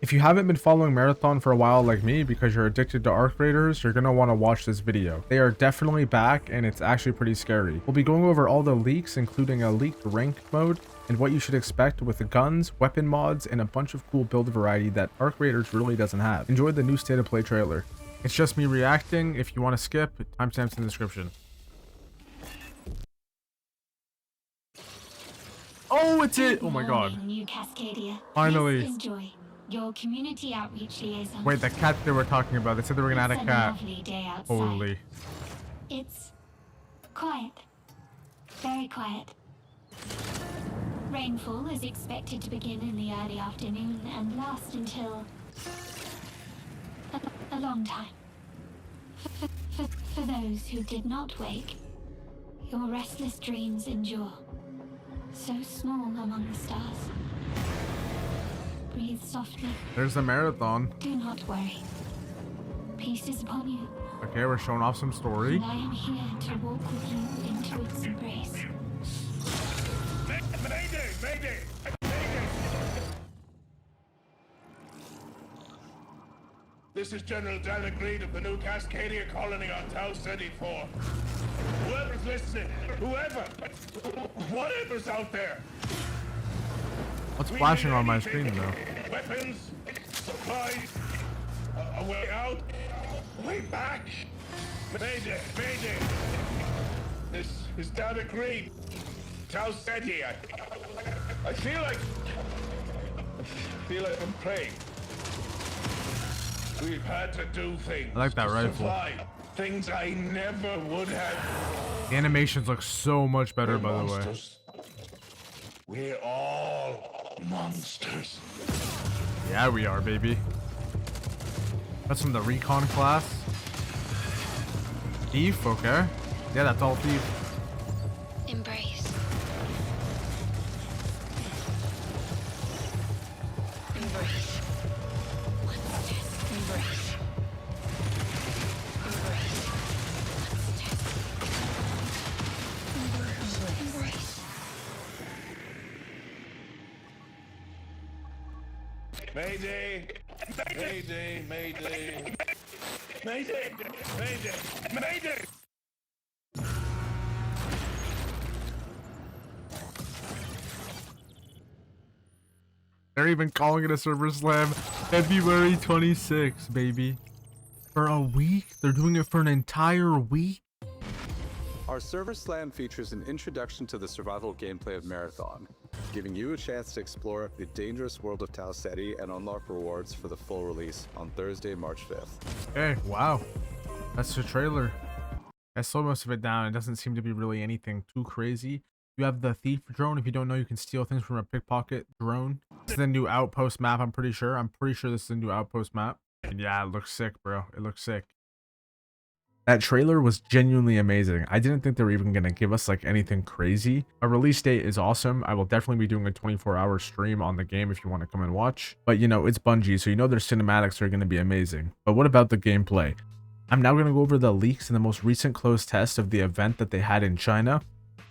If you haven't been following Marathon for a while like me because you're addicted to Arc Raiders, you're going to want to watch this video. They are definitely back and it's actually pretty scary. We'll be going over all the leaks, including a leaked rank mode and what you should expect with the guns, weapon mods, and a bunch of cool build variety that Arc Raiders really doesn't have. Enjoy the new State of Play trailer. It's just me reacting. If you want to skip, timestamps in the description. Oh, it's it! Oh my god. New Cascadia. Finally. Please enjoy your community outreach liaison. Wait, the cat they were talking about. They said they were gonna add a cat. Lovely day outside. Holy. It's quiet. Very quiet. Rainfall is expected to begin in the early afternoon and last until a long time. For those who did not wake, your restless dreams endure. So small among the stars. Breathe softly. There's the Marathon. Do not worry. Peace is upon you. Okay, we're showing off some story. And I am here to walk with you into its embrace. Mayday! Mayday! Mayday! This is General Dan Agreed of the new Cascadia colony on Tau City 4. Whoever's listening, whatever's out there. What's flashing on my screen though? Weapons, supplies, a way out, a way back. Mayday, mayday. This is Dan Agreed. Tau City. I feel like I'm praying. We've had to do things. I like that to rifle. survive. Things I never would have. The animations look so much better, by the way. Monsters. We're all monsters. Yeah, we are, baby. That's from the Recon class. Thief, okay. Yeah, that's all Thief. Embrace. Embrace. Embrace. Mayday! Mayday! Mayday! Mayday! Mayday! Mayday! They're even calling it a server slam. February 26th, baby. For a week? They're doing it for an entire week? Our Server Slam features an introduction to the survival gameplay of Marathon, giving you a chance to explore the dangerous world of Tau Ceti and unlock rewards for the full release on Thursday, March 5th. Hey, wow. That's the trailer. I slowed most of it down. It doesn't seem to be really anything too crazy. You have the Thief drone. If you don't know, you can steal things from a pickpocket drone. This is the new Outpost map, I'm pretty sure. I'm pretty sure this is the new Outpost map. And yeah, it looks sick, bro. It looks sick. That trailer was genuinely amazing. I didn't think they were even going to give us like anything crazy. A release date is awesome. I will definitely be doing a 24-hour stream on the game if you want to come and watch. But you know, it's Bungie, so you know their cinematics are going to be amazing. But what about the gameplay? I'm now going to go over the leaks and the most recent closed test of the event that they had in China,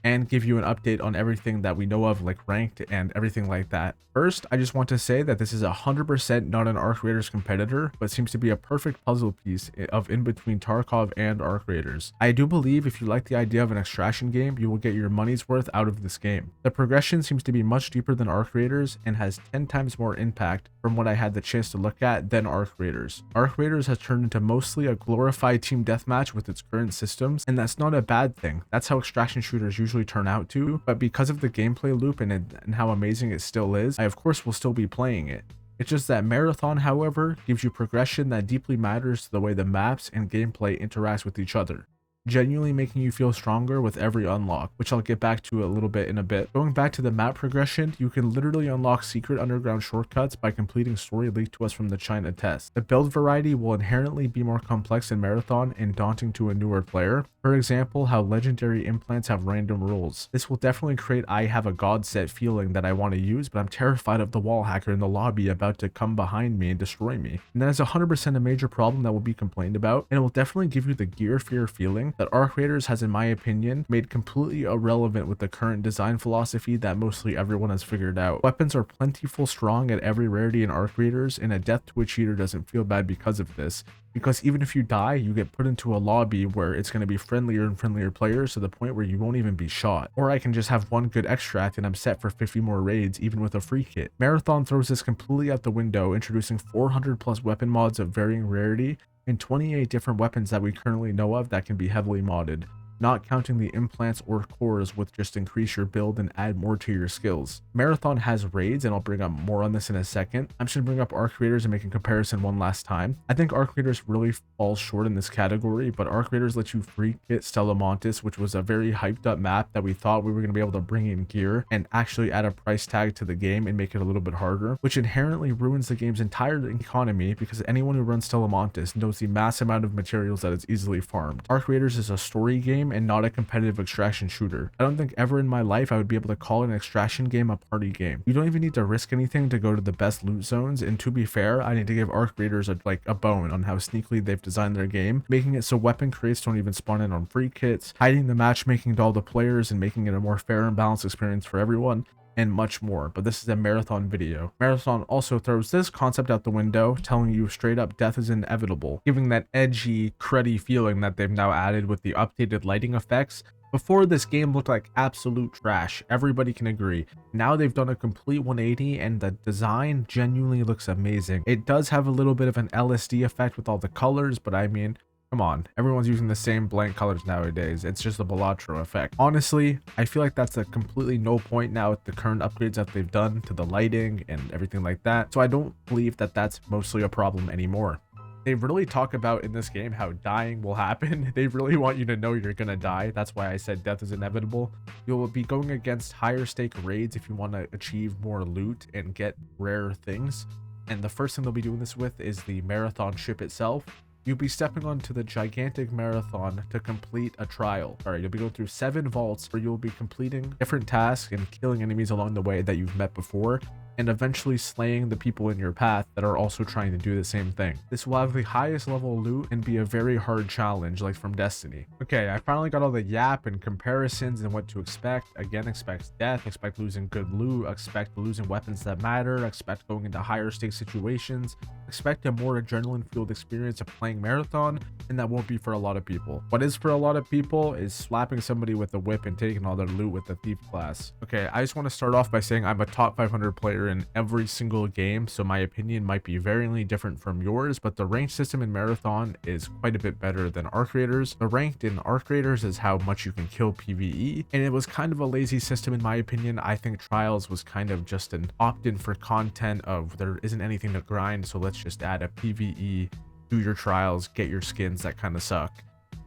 and give you an update on everything that we know of, like ranked and everything like that. First, I just want to say that this is 100% not an Arc Raiders competitor, but seems to be a perfect puzzle piece of in between Tarkov and Arc Raiders. I do believe if you like the idea of an extraction game, you will get your money's worth out of this game. The progression seems to be much deeper than Arc Raiders and has 10 times more impact from what I had the chance to look at than Arc Raiders. Arc Raiders has turned into mostly a glorified team deathmatch with its current systems, and that's not a bad thing. That's how extraction shooters usually turn out to, but because of the gameplay loop and how amazing it still is, I of course will still be playing it. It's just that Marathon, however, gives you progression that deeply matters to the way the maps and gameplay interact with each other, genuinely making you feel stronger with every unlock, which I'll get back to a little bit in a bit. Going back to the map progression, you can literally unlock secret underground shortcuts by completing story leaked to us from the China test. The build variety will inherently be more complex in Marathon and daunting to a newer player. For example, how legendary implants have random rules. This will definitely create I have a god set feeling that I want to use, but I'm terrified of the wall hacker in the lobby about to come behind me and destroy me. And that is 100% a major problem that will be complained about, and it will definitely give you the gear fear feeling that Arc Raiders has, in my opinion, made completely irrelevant with the current design philosophy that mostly everyone has figured out. Weapons are plentiful strong at every rarity in Arc Raiders, and a death to a cheater doesn't feel bad because of this. Because even if you die, you get put into a lobby where it's going to be friendlier and friendlier players to the point where you won't even be shot. Or I can just have one good extract and I'm set for 50 more raids even with a free kit. Marathon throws this completely out the window, introducing 400 plus weapon mods of varying rarity and 28 different weapons that we currently know of that can be heavily modded, not counting the implants or cores, which just increase your build and add more to your skills. Marathon has raids, and I'll bring up more on this in a second. I'm just gonna bring up Arc Raiders and make a comparison one last time. I think Arc Raiders really falls short in this category, but Arc Raiders lets you free kit Stellamontis, which was a very hyped up map that we thought we were gonna be able to bring in gear and actually add a price tag to the game and make it a little bit harder, which inherently ruins the game's entire economy because anyone who runs Stellamontis knows the mass amount of materials that is easily farmed. Arc Raiders is a story game and not a competitive extraction shooter. I don't think ever in my life I would be able to call an extraction game a party game. You don't even need to risk anything to go to the best loot zones, and to be fair, I need to give Arc Raiders a bone on how sneakily they've designed their game, making it so weapon crates don't even spawn in on free kits, hiding the matchmaking to all the players and making it a more fair and balanced experience for everyone, and much more. But this is a Marathon video. Marathon also throws this concept out the window, telling you straight up death is inevitable, giving that edgy, cruddy feeling that they've now added with the updated lighting effects. Before, this game looked like absolute trash, everybody can agree. Now they've done a complete 180 and the design genuinely looks amazing. It does have a little bit of an LSD effect with all the colors, but I mean, come on, everyone's using the same blank colors nowadays. It's just a Balatro effect. Honestly, I feel like that's a completely no point now with the current upgrades that they've done to the lighting and everything like that. So I don't believe that that's mostly a problem anymore. They really talk about in this game how dying will happen. They really want you to know you're gonna die. That's why I said death is inevitable. You'll be going against higher stake raids if you want to achieve more loot and get rare things. And the first thing they'll be doing this with is the Marathon ship itself. You'll be stepping onto the gigantic Marathon to complete a trial. Alright, you'll be going through 7 vaults where you'll be completing different tasks and killing enemies along the way that you've met before, and eventually slaying the people in your path that are also trying to do the same thing. This will have the highest level loot and be a very hard challenge like from Destiny. Okay, I finally got all the yap and comparisons and what to expect. Again, expect death, expect losing good loot, expect losing weapons that matter, expect going into higher stake situations, expect a more adrenaline fueled experience of playing Marathon, and that won't be for a lot of people. What is for a lot of people is slapping somebody with a whip and taking all their loot with the thief class. Okay, I just want to start off by saying I'm a top 500 player in every single game, so my opinion might be varyingly different from yours, but the ranked system in Marathon is quite a bit better than Arc Raiders. The ranked in Arc Raiders is how much you can kill PvE, and it was kind of a lazy system in my opinion. I think Trials was kind of just an opt-in for content of there isn't anything to grind, so let's just add a PvE, do your trials, get your skins that kind of suck,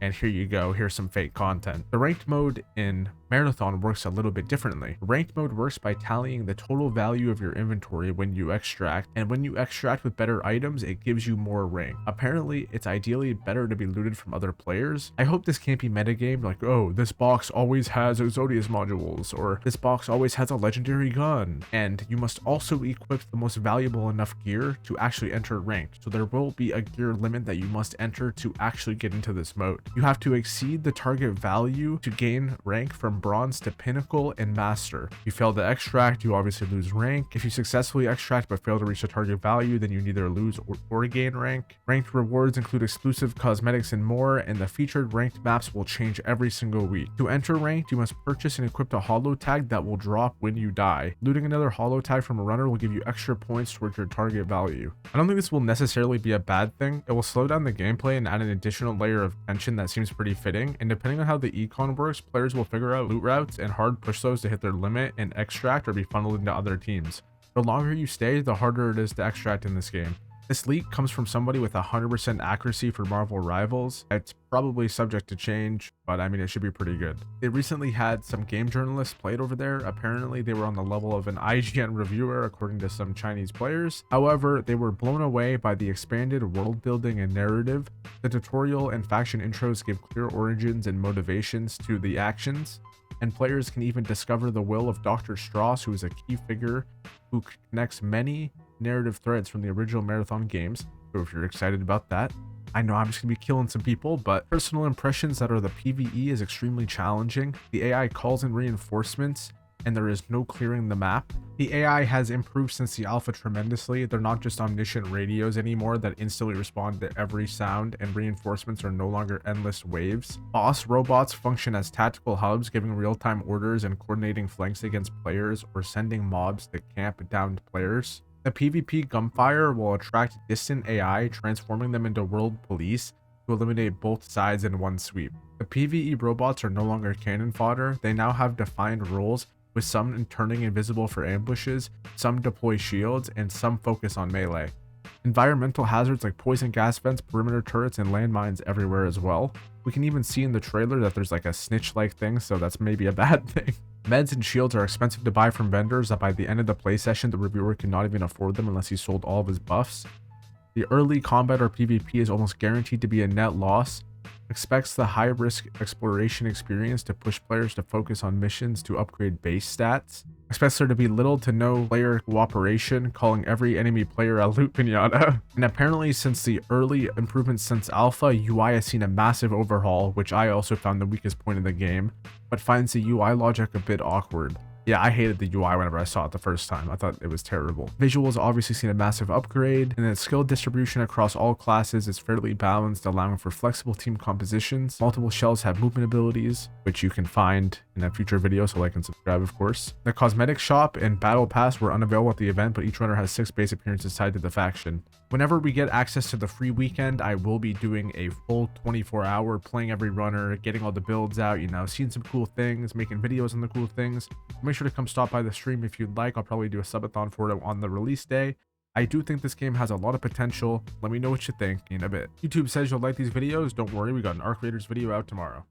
and here you go, here's some fake content. The ranked mode in Marathon works a little bit differently. Ranked mode works by tallying the total value of your inventory when you extract, and when you extract with better items, it gives you more rank. Apparently, it's ideally better to be looted from other players. I hope this can't be metagamed like, oh, this box always has Exodius modules, or this box always has a legendary gun, and you must also equip the most valuable enough gear to actually enter ranked. So there will be a gear limit that you must enter to actually get into this mode. You have to exceed the target value to gain rank from bronze to pinnacle and master. If you fail to extract, you obviously lose rank. If you successfully extract but fail to reach the target value, then you neither lose or gain rank. Ranked rewards include exclusive cosmetics and more, and the featured ranked maps will change every single week. To enter ranked, you must purchase and equip a holo tag that will drop when you die. Looting another holo tag from a runner will give you extra points towards your target value. I don't think this will necessarily be a bad thing. It will slow down the gameplay and add an additional layer of tension that seems pretty fitting, and depending on how the econ works, players will figure out loot routes and hard push those to hit their limit and extract or be funneled into other teams. The longer you stay, the harder it is to extract in this game. This leak comes from somebody with 100% accuracy for Marvel Rivals. It's probably subject to change, but I mean, it should be pretty good. They recently had some game journalists played over there. Apparently, they were on the level of an IGN reviewer, according to some Chinese players. However, they were blown away by the expanded world building and narrative. The tutorial and faction intros give clear origins and motivations to the actions, and players can even discover the will of Dr. Strauss, who is a key figure who connects many narrative threads from the original Marathon games. So if you're excited about that, I know I'm just gonna be killing some people, but personal impressions that are the PvE is extremely challenging. The AI calls in reinforcements and there is no clearing the map. The AI has improved since the alpha tremendously. They're not just omniscient radios anymore that instantly respond to every sound, and reinforcements are no longer endless waves. Boss robots function as tactical hubs, giving real-time orders and coordinating flanks against players or sending mobs to camp downed players. The PvP gunfire will attract distant AI, transforming them into world police to eliminate both sides in one sweep. The PvE robots are no longer cannon fodder. They now have defined roles, with some turning invisible for ambushes, some deploy shields, and some focus on melee. Environmental hazards like poison gas vents, perimeter turrets, and landmines everywhere as well. We can even see in the trailer that there's like a snitch-like thing, so that's maybe a bad thing. Meds and shields are expensive to buy from vendors that by the end of the play session, the reviewer cannot even afford them unless he sold all of his buffs. The early combat or PvP is almost guaranteed to be a net loss. Expects the high-risk exploration experience to push players to focus on missions to upgrade base stats. Expects there to be little to no player cooperation, calling every enemy player a loot pinata. And apparently since the early improvements since alpha, UI has seen a massive overhaul, which I also found the weakest point in the game, but finds the UI logic a bit awkward. Yeah, I hated the UI whenever I saw it the first time. I thought it was terrible. Visuals obviously seen a massive upgrade, and then skill distribution across all classes is fairly balanced, allowing for flexible team compositions. Multiple shells have movement abilities, which you can find in a future video, so like and subscribe, of course. The cosmetic shop and battle pass were unavailable at the event, but each runner has 6 base appearances tied to the faction. Whenever we get access to the free weekend, I will be doing a full 24-hour playing every runner, getting all the builds out, you know, seeing some cool things, making videos on the cool things. Make sure to come stop by the stream if you'd like. I'll probably do a subathon for it on the release day. I do think this game has a lot of potential. Let me know what you think in a bit. YouTube says you'll like these videos. Don't worry, we got an Arc Raiders video out tomorrow.